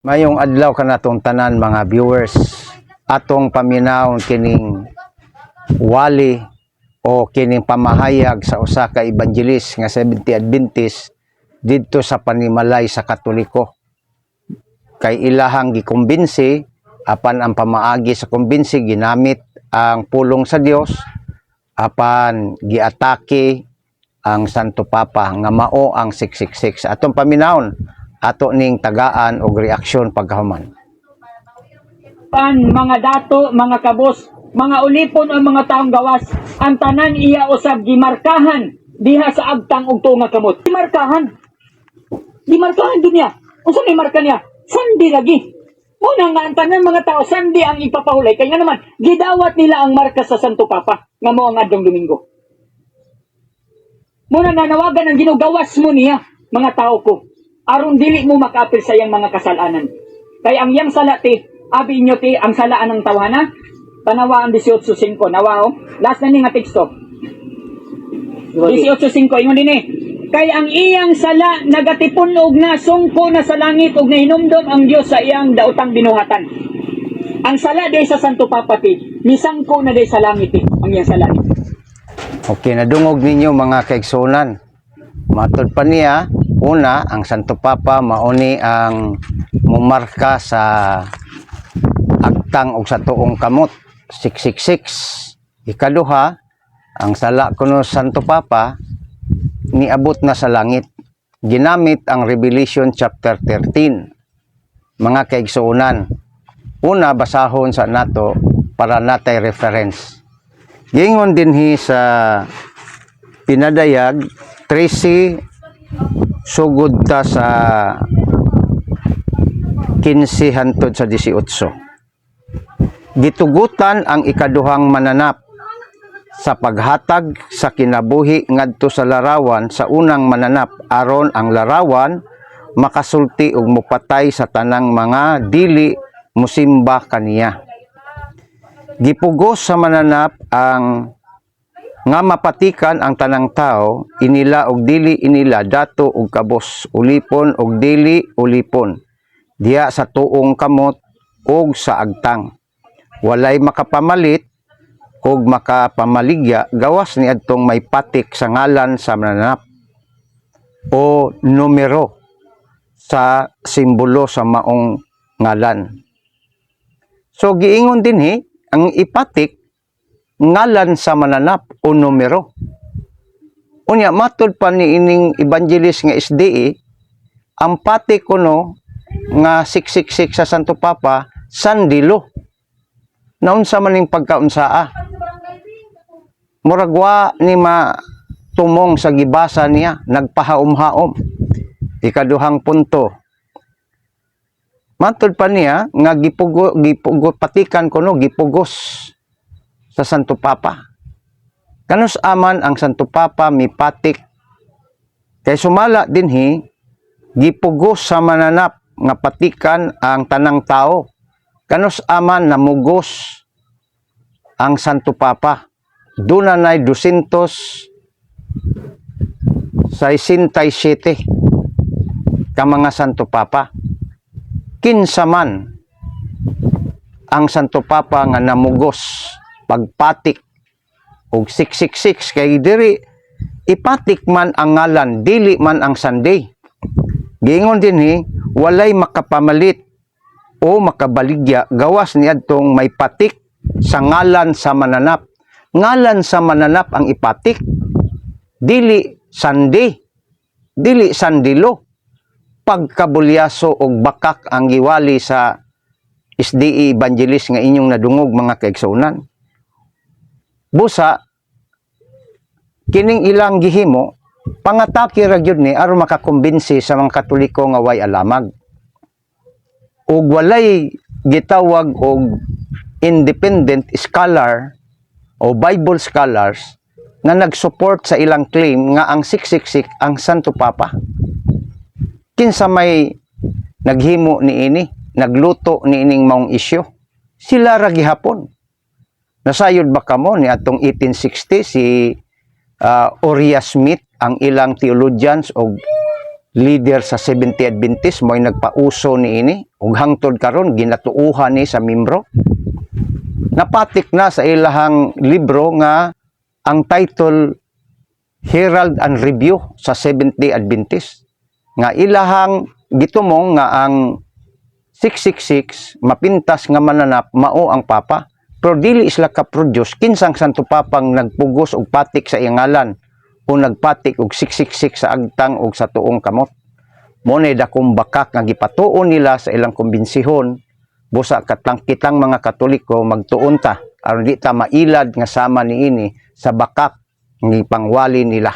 Mayong adlaw kanatong tanan mga viewers, atong paminawon kining wali o kining pamahayag sa usa ka evangelist nga Seventh-day Adventist didto sa panimalay sa Katoliko. Kay ilahang gikumbinsi apan ang pamaagi sa kumbinsi ginamit ang pulong sa Dios apan giatake ang Santo Papa nga mao ang 666. Atong paminawon ato ning tagaan og reaksyon pagkahuman. Mga dato, mga kabos, mga ulipon o mga taong gawas, ang tanan iya usab gimarkahan diha sa agtang og tunga kamot. Gimarkahan dunya. Unsa may marka niya? Sandi lagi. Una nga ang tanan mga tao sandi ang ipapahulay kay nga naman gidawat nila ang marka sa Santo Papa nga mao ang adtong Domingo. Muna nanawagan ang ginugawas mo niya, mga tao ko. Aron dili mo makaapil sa iyang mga kasalanan. Kay ang iyang sala ti, abi inyo ti, ang salaan ng tawhana, tanawa ang 18.5, nawa o. Last na ni nga teksto. 18.5, ingon din eh. Kay ang iyang sala nagatipon og nasungko na sa langit og nahinumdom ang Dios sa iyang daotang binuhatan. Ang sala day sa Santo Papa ti, misangko na day sa langit ti, ang iyang sala. Okay, nadungog ninyo mga kaigsunan. Matod pa niya, una, ang Santo Papa mauni ang mumarka sa agtang og sa tuong kamot 666. Ikaduha, ang sala kuno Santo Papa niabot na sa langit. Ginamit ang Revelation chapter 13. Mga kaigsunan. Una, basahon sa nato para natay reference. Gingon dinhi sa pinadayag 13 sugod ta sa 15 hantod sa 18. Gitugutan ang ikaduhang mananap sa paghatag sa kinabuhi ngadto sa larawan sa unang mananap aron ang larawan makasulti og mupatay sa tanang mga dili musimba kaniya. Gipugos sa mananap ang nga mapatikan ang tanang tao inila og dili inila dato og kabos ulipon og dili ulipon diya sa tuong kamot og sa agtang walay makapamalit og makapamaligya gawas ni adtong may patik sa ngalan sa mananap o numero sa simbolo sa maong ngalan. So giingon dinhi ang ipatik ngalan sa mananap o numero. Unya matod pa ni ining evangelist nga SDA, ang patik kuno nga 666 sa Santo Papa sandilo. Naunsa man ning pagkaunsaa? Muragwa ni matumong sa gibasa niya, nagpahaom-haom. Ikaduhang punto. Matod pa niya nga gipugo patikan kuno gipugos sa Santo Papa. Kanus aman ang Santo Papa mipatik kay sumala dinhi gipugos sa mananap nga patikan ang tanang tao. Kanus aman namugos ang Santo Papa. Dunay 267 ka mga Santo Papa. Kinsa man ang Santo Papa nga namugos pagpatik og 666 kay diri ipatik man ang ngalan dili man ang Sunday. Giingon dinhi walay makapamalit o makabaligya gawas niadtong may patik sa ngalan sa mananap. Ngalan sa mananap ang ipatik dili Sunday, dili sandilo. Pagkabulyaso og bakak ang giwali sa SDA evangelist nga inyong nadungog mga kaigsunan. Busa kining ilang gihimo pangatake ra gyud ni aron makakumbinsi sa mga Katoliko nga way alamag. Ug walay gitawag og independent scholar o Bible scholars nga nagsupport sa ilang claim nga ang 666 ang Santo Papa. Kinsa may naghimo ni ini, nagluto ni ining maong isyu? Sila ra gihapon. Nasayod ba kamo ni atong 1860 si Uriah Smith ang ilang theologians o leader sa 70 Adventist mo'y nagpauso niini ug hangtod karon ginatuuhan ni sa membro. Napatik na sa ilahang libro nga ang title Herald and Review sa 70 Adventist nga ilahang gitumong nga ang 666 mapintas nga mananap mao ang papa, pero dili sila ka-produce kinsang Santo Papang nagpugos og patik sa iyangalan o nagpatik og 666 sa agtang og sa tuong kamot. Mo nay dakong bakak nga gipatuon nila sa ilang kumbensihon busa kitang mga Katoliko magtuon ta aron di ta mailad nga sama niini sa bakak ng pangwali nila.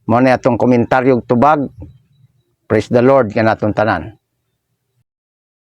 Mo na atong komentaryo tubag. Praise the Lord kanaton tanan.